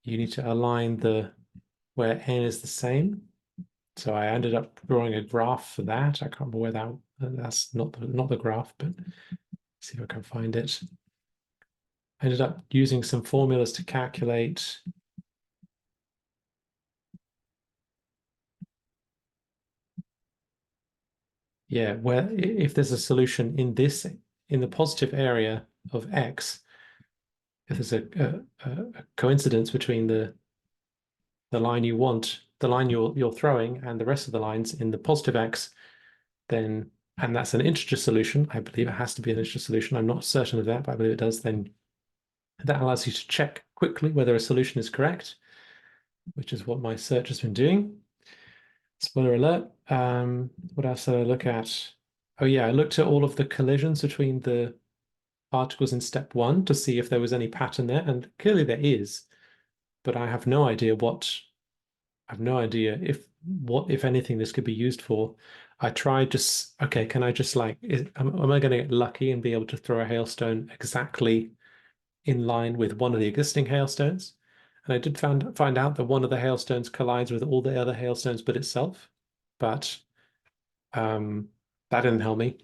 you need to align where n is the same. So I ended up drawing a graph for that. I can't remember where that's not the graph, but see if I can find it. I ended up using some formulas to calculate Yeah, where if there's a solution in the positive area of X, if there's a coincidence between the line you want, the line you're throwing, and the rest of the lines in the positive X, then, and that's an integer solution, I believe it has to be an integer solution. I'm not certain of that, but I believe it does. Then that allows you to check quickly whether a solution is correct, which is what my search has been doing. Spoiler alert. What else did I look at? Oh yeah, I looked at all of the collisions between the particles in step one to see if there was any pattern there, and clearly there is, but I have no idea what if anything this could be used for. I tried just okay, can I just like am I going to get lucky and be able to throw a hailstone exactly in line with one of the existing hailstones? And I did find out that one of the hailstones collides with all the other hailstones but itself, but that didn't help me.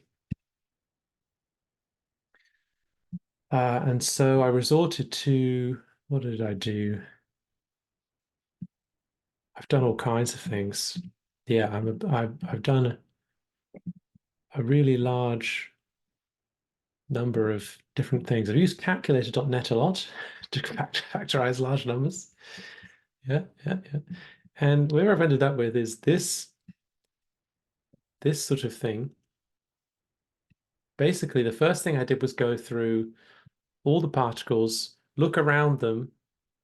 And so I resorted to, what did I do? I've done all kinds of things. Yeah, I've done a really large number of different things. I've used calculator.net a lot to factorize large numbers. Yeah, yeah, yeah. And where I've ended up with is this sort of thing. Basically, the first thing I did was go through all the particles, look around them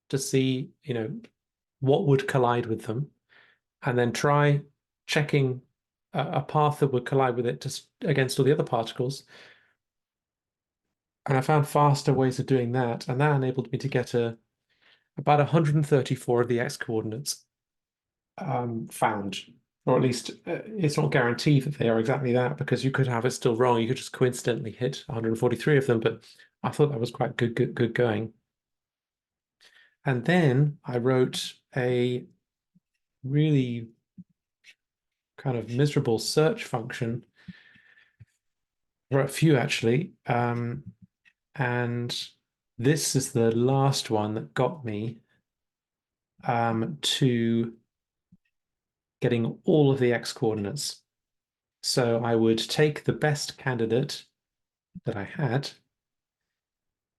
to see, what would collide with them, and then try checking a path that would collide with it just against all the other particles. And I found faster ways of doing that, and that enabled me to get about 134 of the x coordinates found, or at least it's not guaranteed that they are exactly that because you could have it still wrong. You could just coincidentally hit 143 of them, but I thought that was quite good going. And then I wrote a really kind of miserable search function. I wrote a few actually, and this is the last one that got me to getting all of the x coordinates. So I would take the best candidate that I had,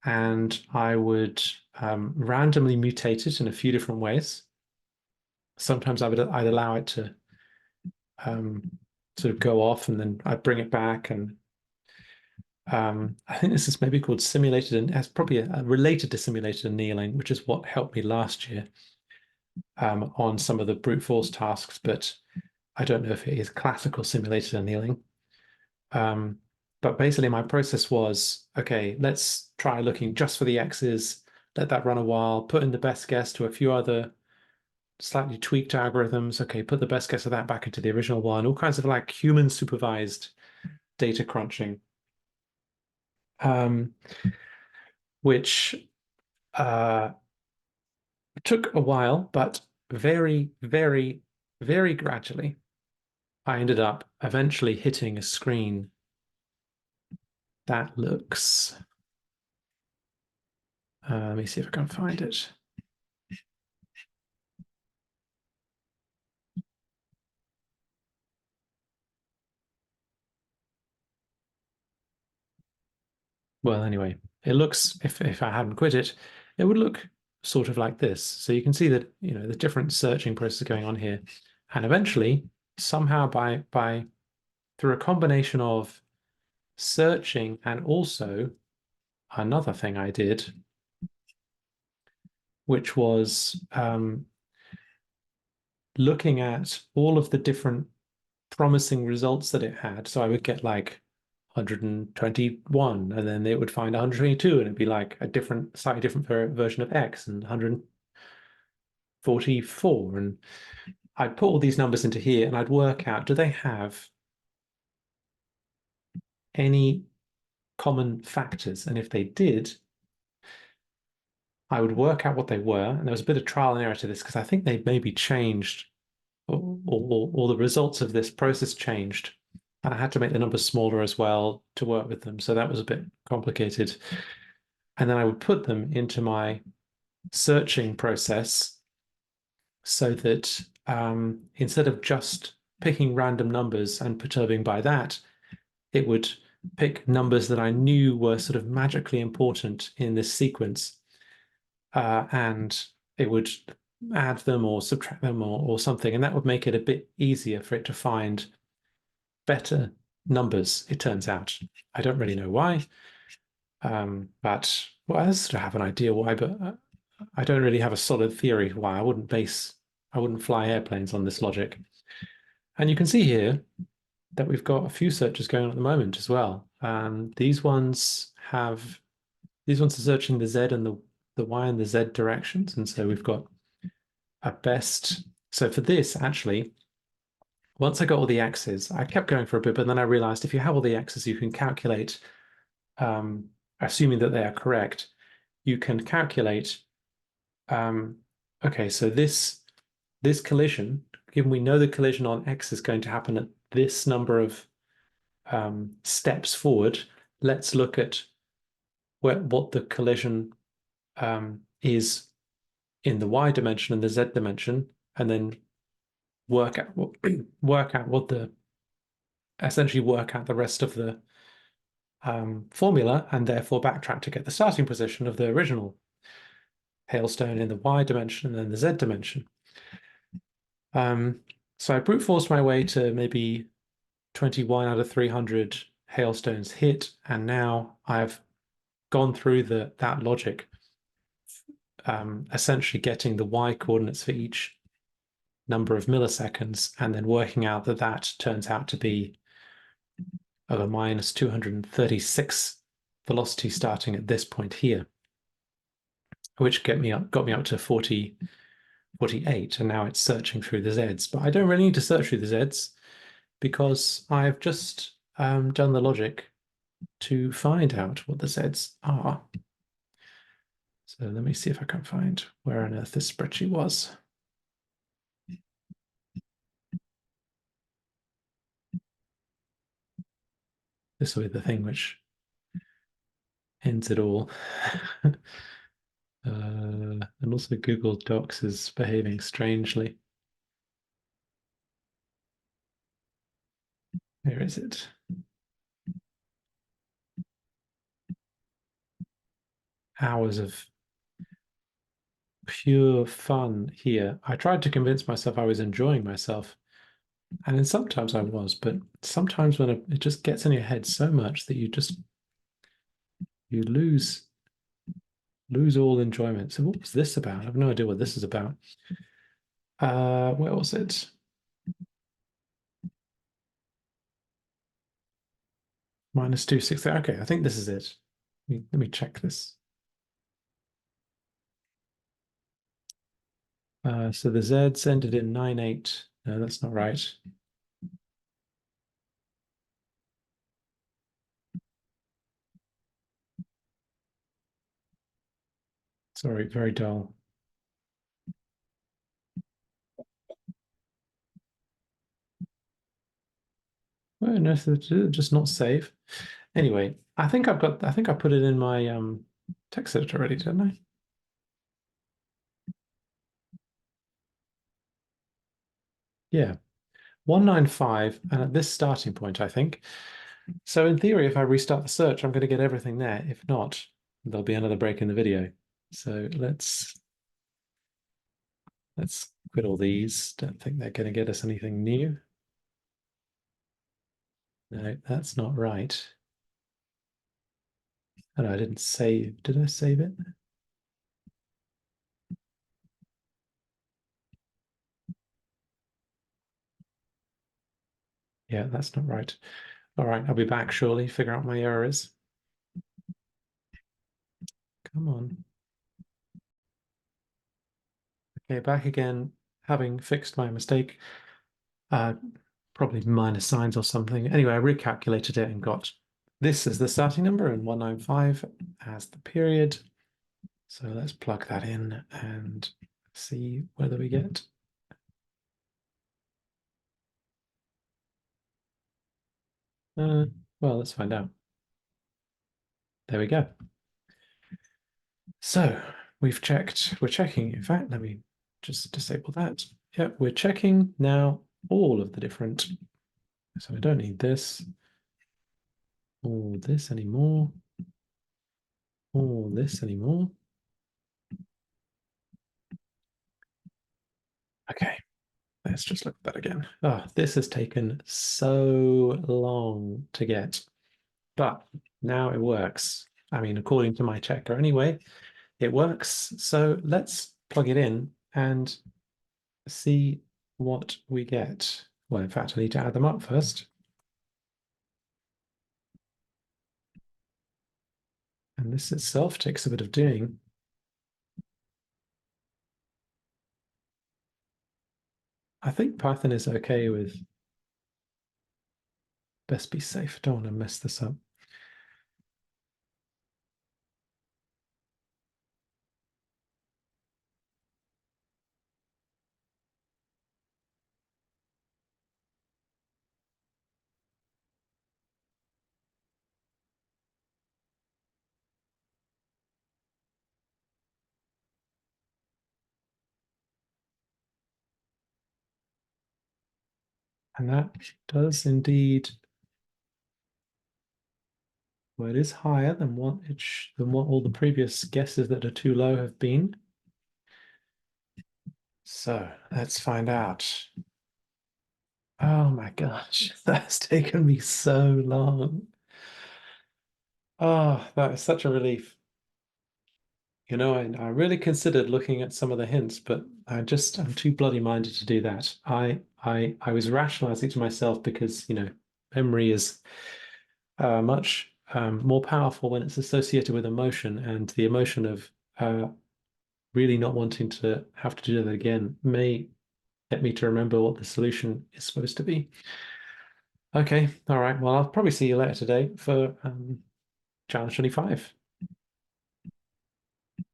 and I would randomly mutate it in a few different ways. Sometimes I'd allow it to sort of go off, and then I'd bring it back. And I think this is maybe called simulated, and it's probably related to simulated annealing, which is what helped me last year on some of the brute force tasks, but I don't know if it is classical simulated annealing. But basically my process was, okay, let's try looking just for the X's, let that run a while, put in the best guess to a few other slightly tweaked algorithms. Okay, put the best guess of that back into the original one, all kinds of like human supervised data crunching, which took a while, but very, very, very gradually, I ended up eventually hitting a screen that looks, let me see if I can find it. Well, anyway, it looks, if I hadn't quit it, it would look sort of like this. So you can see that, the different searching process going on here. And eventually, somehow through a combination of searching and also another thing I did, which was looking at all of the different promising results that it had. So I would get like 121, and then it would find 122, and it'd be like a slightly different version of X, and 144. And I'd put all these numbers into here, and I'd work out, do they have any common factors? And if they did, I would work out what they were. And there was a bit of trial and error to this because I think they maybe changed, or the results of this process changed. And I had to make the numbers smaller as well to work with them. So that was a bit complicated. And then I would put them into my searching process so that instead of just picking random numbers and perturbing by that, it would pick numbers that I knew were sort of magically important in this sequence, and it would add them or subtract them or something, and that would make it a bit easier for it to find better numbers, it turns out. I don't really know why, but well, I sort of have an idea why, but I don't really have a solid theory why. I wouldn't fly airplanes on this logic. And you can see here that we've got a few searches going on at the moment as well. These ones are searching the Z and the Y and the Z directions. And so we've got a best. So for this, actually, once I got all the X's, I kept going for a bit, but then I realized if you have all the X's, you can calculate, assuming that they are correct, you can calculate, okay, so this collision, given we know the collision on X is going to happen at this number of steps forward, let's look at what the collision is in the Y dimension and the Z dimension, and then essentially work out the rest of the formula, and therefore backtrack to get the starting position of the original hailstone in the Y dimension and then the Z dimension. So I brute forced my way to maybe 21 out of 300 hailstones hit, and now I've gone through that logic, essentially getting the Y coordinates for each number of milliseconds, and then working out that turns out to be of a minus 236 velocity starting at this point here, which got me up to 48, and now it's searching through the Zs. But I don't really need to search through the Zs because I've just done the logic to find out what the Zs are. So let me see if I can find where on earth this spreadsheet was. This will be the thing which ends it all. And also Google Docs is behaving strangely. Where is it? Hours of pure fun here. I tried to convince myself I was enjoying myself, and then sometimes I was, but sometimes when it just gets in your head so much that you lose all enjoyment. So what was this about? I have no idea what this is about. Where was it? Minus 260. Okay, I think this is it. Let me check this. So the Z's ended in 9.8. No, that's not right. Sorry, very dull. Oh, no, just not save. Anyway, I think I put it in my text editor already, didn't I? Yeah, 195, and at this starting point, I think. So in theory, if I restart the search, I'm going to get everything there. If not, there'll be another break in the video. So let's quit all these. Don't think they're going to get us anything new. No, that's not right. Oh, no, I didn't save. Did I save it? Yeah, that's not right. All right, I'll be back shortly, figure out what my error is. Come on. Okay, back again, having fixed my mistake. Probably minus signs or something. Anyway, I recalculated it and got this as the starting number and 195 as the period. So let's plug that in and see whether we get. Well, let's find out. There we go. So we're checking. In fact, let me just disable that. Yep, we're checking now all of the different. So I don't need this or this anymore, or this anymore. Okay, let's just look at that again. Oh, this has taken so long to get, but now it works. I mean, according to my checker anyway, it works. So let's plug it in and see what we get. Well, in fact, I need to add them up first. And this itself takes a bit of doing. I think Python is okay with best be safe. Don't want to mess this up. And that does indeed, well, it is higher than what all the previous guesses that are too low have been. So let's find out. Oh my gosh, that's taken me so long. Oh, that is such a relief. You know, I really considered looking at some of the hints, but I'm too bloody minded to do that. I was rationalizing to myself because, memory is much more powerful when it's associated with emotion, and the emotion of really not wanting to have to do that again may get me to remember what the solution is supposed to be. Okay, all right. Well, I'll probably see you later today for challenge 25.